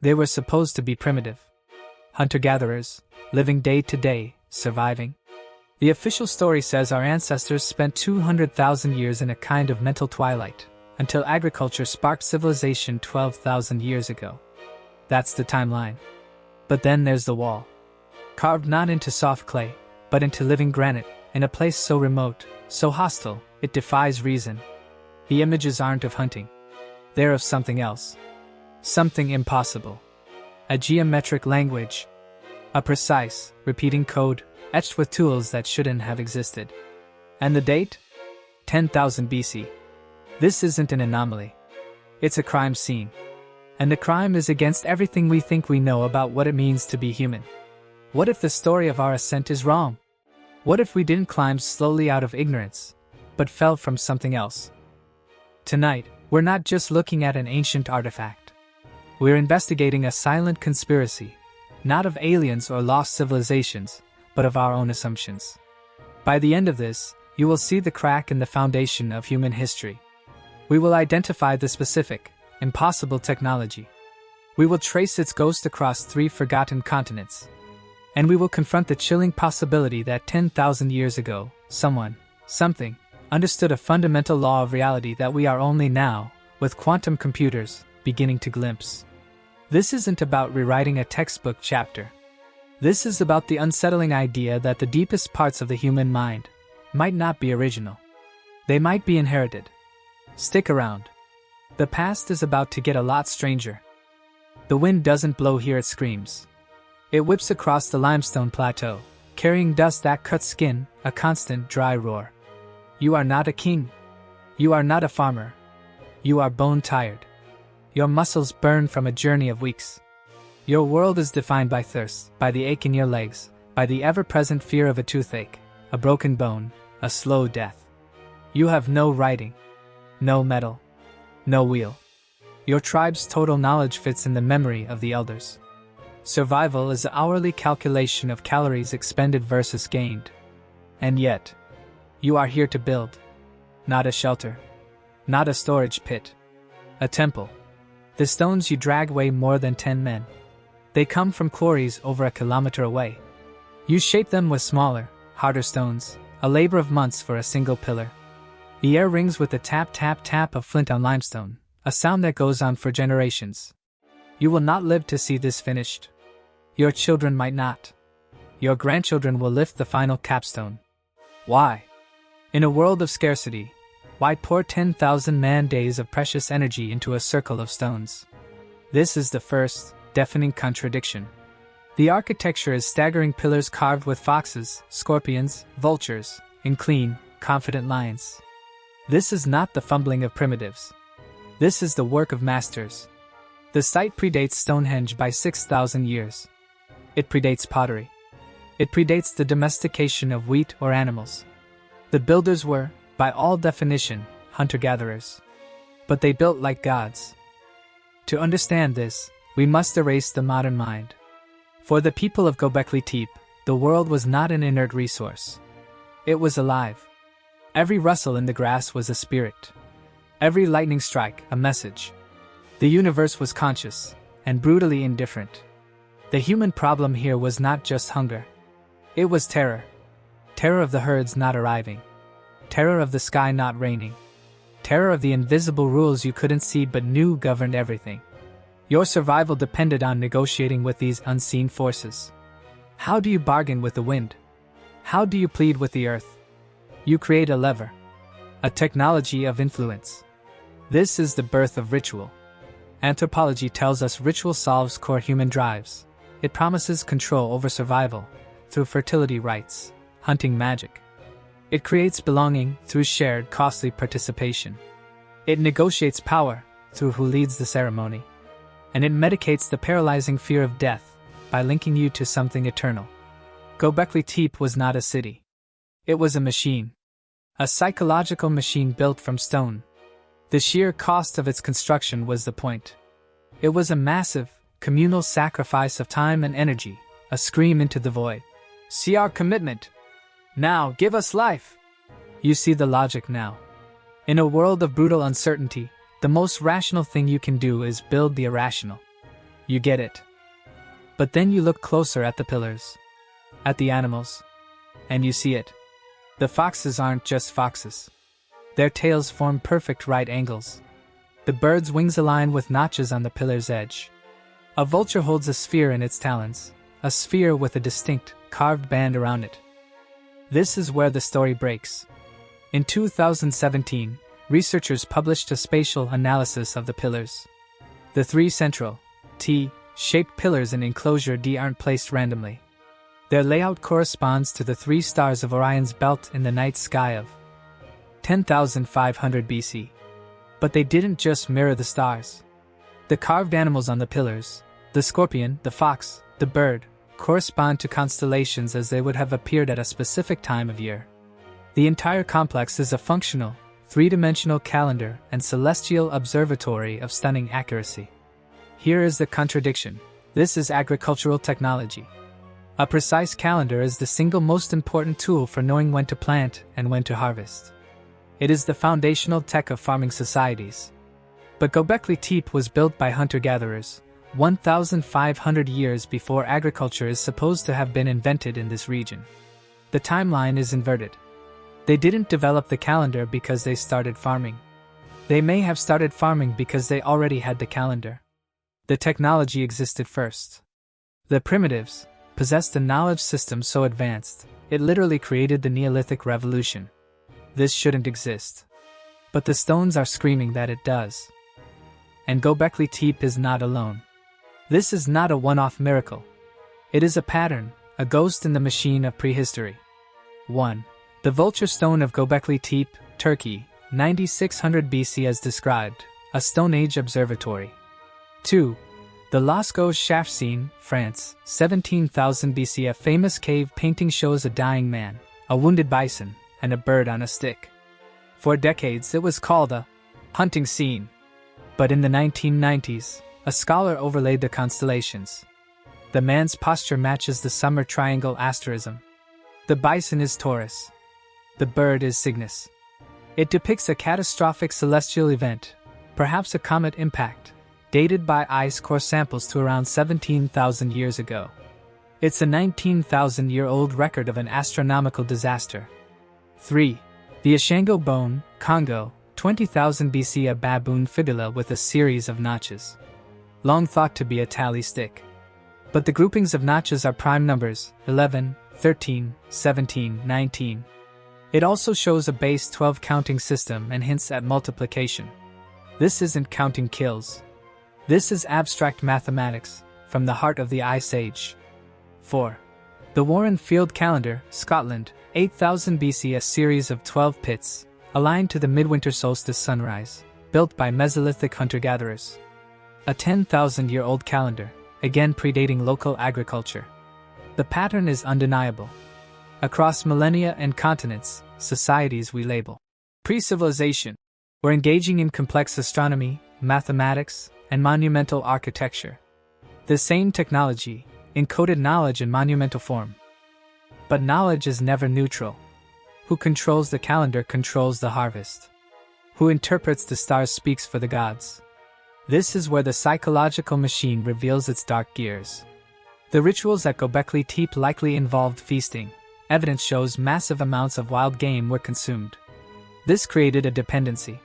They were supposed to be primitive. Hunter-gatherers, living day to day, surviving. The official story says our ancestors spent 200,000 years in a kind of mental twilight, until agriculture sparked civilization 12,000 years ago. That's the timeline. But then there's the wall. Carved not into soft clay, but into living granite, in a place so remote, so hostile, it defies reason. The images aren't of hunting. They're of something else. Something impossible. A geometric language. A precise, repeating code, etched with tools that shouldn't have existed. And the date? 10,000 BC. This isn't an anomaly. It's a crime scene. And the crime is against everything we think we know about what it means to be human. What if the story of our ascent is wrong? What if we didn't climb slowly out of ignorance, but fell from something else? Tonight, we're not just looking at an ancient artifact. We're investigating a silent conspiracy, not of aliens or lost civilizations, but of our own assumptions. By the end of this, you will see the crack in the foundation of human history. We will identify the specific, impossible technology. We will trace its ghost across 3 forgotten continents. And we will confront the chilling possibility that 10,000 years ago, someone, something, understood a fundamental law of reality that we are only now, with quantum computers, beginning to glimpse. This isn't about rewriting a textbook chapter. This is about the unsettling idea that the deepest parts of the human mind might not be original. They might be inherited. Stick around. The past is about to get a lot stranger. The wind doesn't blow here, it screams. It whips across the limestone plateau, carrying dust that cuts skin, a constant dry roar. You are not a king. You are not a farmer. You are bone-tired. Your muscles burn from a journey of weeks. Your world is defined by thirst, by the ache in your legs, by the ever-present fear of a toothache, a broken bone, a slow death. You have no writing, no metal, no wheel. Your tribe's total knowledge fits in the memory of the elders. Survival is the hourly calculation of calories expended versus gained. And yet, you are here to build. Not a shelter. Not a storage pit. A temple. The stones you drag weigh more than 10 men. They come from quarries over a kilometer away. You shape them with smaller, harder stones, a labor of months for a single pillar. The air rings with the tap tap tap of flint on limestone, a sound that goes on for generations. You will not live to see this finished. Your children might not. Your grandchildren will lift the final capstone. Why? In a world of scarcity, why pour 10,000 man-days of precious energy into a circle of stones? This is the first, deafening contradiction. The architecture is staggering pillars carved with foxes, scorpions, vultures, and clean, confident lines. This is not the fumbling of primitives. This is the work of masters. The site predates Stonehenge by 6,000 years. It predates pottery. It predates the domestication of wheat or animals. The builders were, by all definition, hunter-gatherers. But they built like gods. To understand this, we must erase the modern mind. For the people of Göbekli Tepe, the world was not an inert resource. It was alive. Every rustle in the grass was a spirit. Every lightning strike, a message. The universe was conscious, and brutally indifferent. The human problem here was not just hunger. It was terror. Terror of the herds not arriving. Terror of the sky not raining. Terror of the invisible rules you couldn't see but knew governed everything. Your survival depended on negotiating with these unseen forces. How do you bargain with the wind? How do you plead with the earth? You create a lever. A technology of influence. This is the birth of ritual. Anthropology tells us ritual solves core human drives. It promises control over survival, through fertility rites, hunting magic. It creates belonging through shared, costly participation. It negotiates power through who leads the ceremony. And it medicates the paralyzing fear of death by linking you to something eternal. Göbekli Tepe was not a city. It was a machine. A psychological machine built from stone. The sheer cost of its construction was the point. It was a massive, communal sacrifice of time and energy, a scream into the void. See our commitment. Now, give us life. You see the logic now. In a world of brutal uncertainty, the most rational thing you can do is build the irrational. You get it. But then you look closer at the pillars, at the animals, and you see it. The foxes aren't just foxes. Their tails form perfect right angles. The bird's wings align with notches on the pillar's edge. A vulture holds a sphere in its talons, a sphere with a distinct, carved band around it. This is where the story breaks. In 2017, researchers published a spatial analysis of the pillars. The three central, T-shaped pillars in enclosure D aren't placed randomly. Their layout corresponds to the three stars of Orion's belt in the night sky of 10,500 BC. But they didn't just mirror the stars. The carved animals on the pillars, the scorpion, the fox, the bird, correspond to constellations as they would have appeared at a specific time of year. The entire complex is a functional, three-dimensional calendar and celestial observatory of stunning accuracy. Here is the contradiction. This is agricultural technology. A precise calendar is the single most important tool for knowing when to plant and when to harvest. It is the foundational tech of farming societies. But Göbekli Tepe was built by hunter-gatherers, 1,500 years before agriculture is supposed to have been invented in this region. The timeline is inverted. They didn't develop the calendar because they started farming. They may have started farming because they already had the calendar. The technology existed first. The primitives possessed a knowledge system so advanced, it literally created the Neolithic Revolution. This shouldn't exist. But the stones are screaming that it does. And Göbekli Tepe is not alone. This is not a one-off miracle. It is a pattern, a ghost in the machine of prehistory. 1. The vulture stone of Göbekli Tepe, Turkey, 9600 BC as described, a Stone Age observatory. 2. The Lascaux shaft scene, France, 17,000 BC. A famous cave painting shows a dying man, a wounded bison, and a bird on a stick. For decades it was called a hunting scene. But in the 1990s, a scholar overlaid the constellations. The man's posture matches the summer triangle asterism. The bison is Taurus. The bird is Cygnus. It depicts a catastrophic celestial event, perhaps a comet impact, dated by ice core samples to around 17,000 years ago. It's a 19,000-year-old record of an astronomical disaster. 3. The Ashango bone, Congo, 20,000 BC. A baboon fibula with a series of notches. Long thought to be a tally stick. But the groupings of notches are prime numbers, 11, 13, 17, 19. It also shows a base 12 counting system and hints at multiplication. This isn't counting kills. This is abstract mathematics, from the heart of the Ice Age. 4. The Warren Field Calendar, Scotland, 8000 BC. A series of 12 pits, aligned to the midwinter solstice sunrise, built by Mesolithic hunter-gatherers. A 10,000-year-old calendar, again predating local agriculture. The pattern is undeniable. Across millennia and continents, societies we label pre-civilization were engaging in complex astronomy, mathematics, and monumental architecture. The same technology encoded knowledge in monumental form. But knowledge is never neutral. Who controls the calendar controls the harvest. Who interprets the stars speaks for the gods. This is where the psychological machine reveals its dark gears. The rituals at Göbekli Tepe likely involved feasting. Evidence shows massive amounts of wild game were consumed. This created a dependency.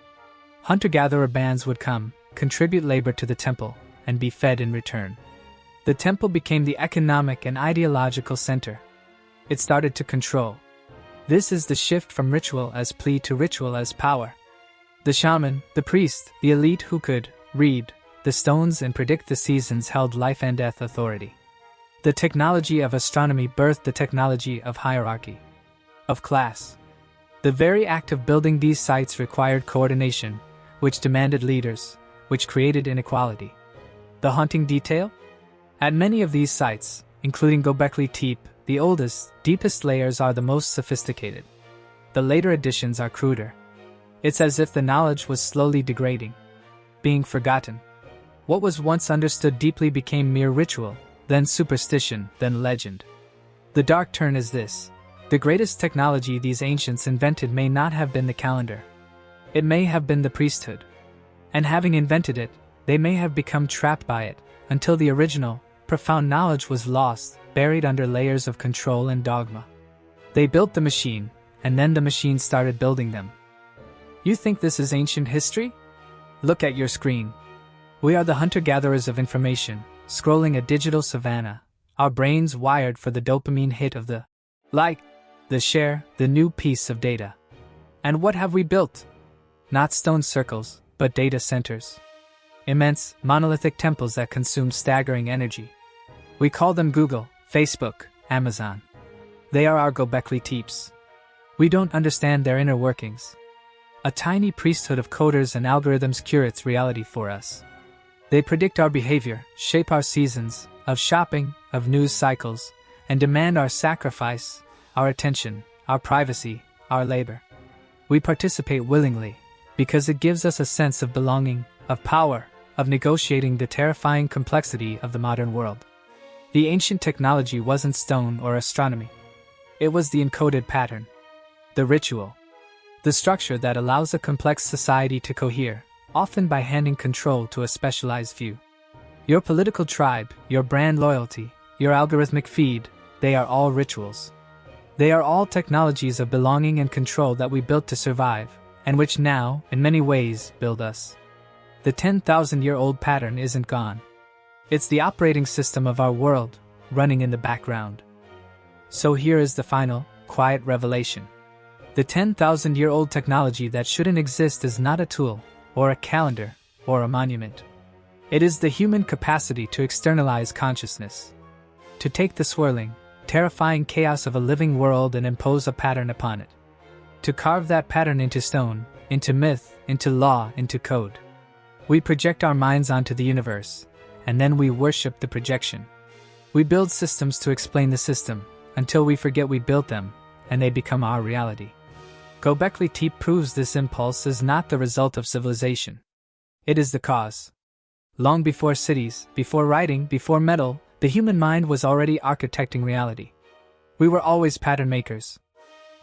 Hunter-gatherer bands would come, contribute labor to the temple, and be fed in return. The temple became the economic and ideological center. It started to control. This is the shift from ritual as plea to ritual as power. The shaman, the priest, the elite who could read the stones and predict the seasons held life and death authority. The technology of astronomy birthed the technology of hierarchy, of class. The very act of building these sites required coordination, which demanded leaders, which created inequality. The haunting detail? At many of these sites, including Göbekli Tepe, the oldest, deepest layers are the most sophisticated. The later additions are cruder. It's as if the knowledge was slowly degrading, being forgotten. What was once understood deeply became mere ritual, then superstition, then legend. The dark turn is this. The greatest technology these ancients invented may not have been the calendar. It may have been the priesthood. And having invented it, they may have become trapped by it, until the original, profound knowledge was lost, buried under layers of control and dogma. They built the machine, and then the machine started building them. You think this is ancient history? Look at your screen. We are the hunter-gatherers of information, scrolling a digital savanna, our brains wired for the dopamine hit of the like, the share, the new piece of data. And what have we built? Not stone circles, but data centers. Immense, monolithic temples that consume staggering energy. We call them Google, Facebook, Amazon. They are our Göbekli Tepes. We don't understand their inner workings. A tiny priesthood of coders and algorithms curates reality for us. They predict our behavior, shape our seasons, of shopping, of news cycles, and demand our sacrifice, our attention, our privacy, our labor. We participate willingly, because it gives us a sense of belonging, of power, of negotiating the terrifying complexity of the modern world. The ancient technology wasn't stone or astronomy. It was the encoded pattern, the ritual, the structure that allows a complex society to cohere, often by handing control to a specialized few. Your political tribe, your brand loyalty, your algorithmic feed, they are all rituals. They are all technologies of belonging and control that we built to survive, and which now, in many ways, build us. The 10,000-year-old pattern isn't gone. It's the operating system of our world, running in the background. So here is the final, quiet revelation. The 10,000-year-old technology that shouldn't exist is not a tool, or a calendar, or a monument. It is the human capacity to externalize consciousness. To take the swirling, terrifying chaos of a living world and impose a pattern upon it. To carve that pattern into stone, into myth, into law, into code. We project our minds onto the universe, and then we worship the projection. We build systems to explain the system, until we forget we built them, and they become our reality. Göbekli Tepe proves this impulse is not the result of civilization. It is the cause. Long before cities, before writing, before metal, the human mind was already architecting reality. We were always pattern makers.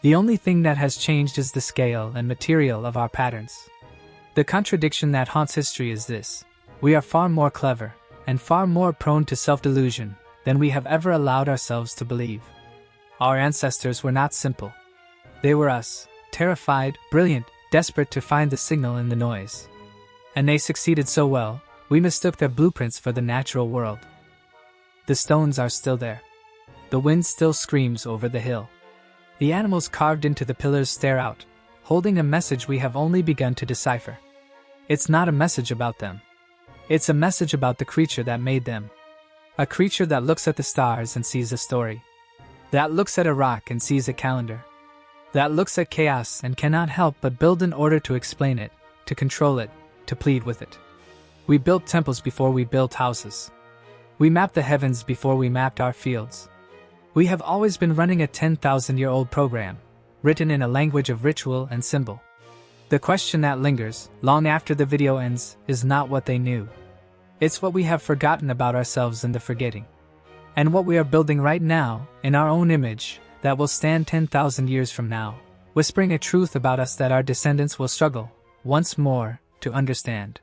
The only thing that has changed is the scale and material of our patterns. The contradiction that haunts history is this: we are far more clever, and far more prone to self-delusion, than we have ever allowed ourselves to believe. Our ancestors were not simple. They were us, terrified, brilliant, desperate to find the signal in the noise. And they succeeded so well, we mistook their blueprints for the natural world. The stones are still there. The wind still screams over the hill. The animals carved into the pillars stare out, holding a message we have only begun to decipher. It's not a message about them. It's a message about the creature that made them. A creature that looks at the stars and sees a story. That looks at a rock and sees a calendar. That looks at chaos and cannot help but build in order to explain it, to control it, to plead with it. We built temples before we built houses. We mapped the heavens before we mapped our fields. We have always been running a 10,000-year-old program, written in a language of ritual and symbol. The question that lingers, long after the video ends, is not what they knew. It's what we have forgotten about ourselves in the forgetting. And what we are building right now, in our own image, that will stand 10,000 years from now, whispering a truth about us that our descendants will struggle, once more, to understand.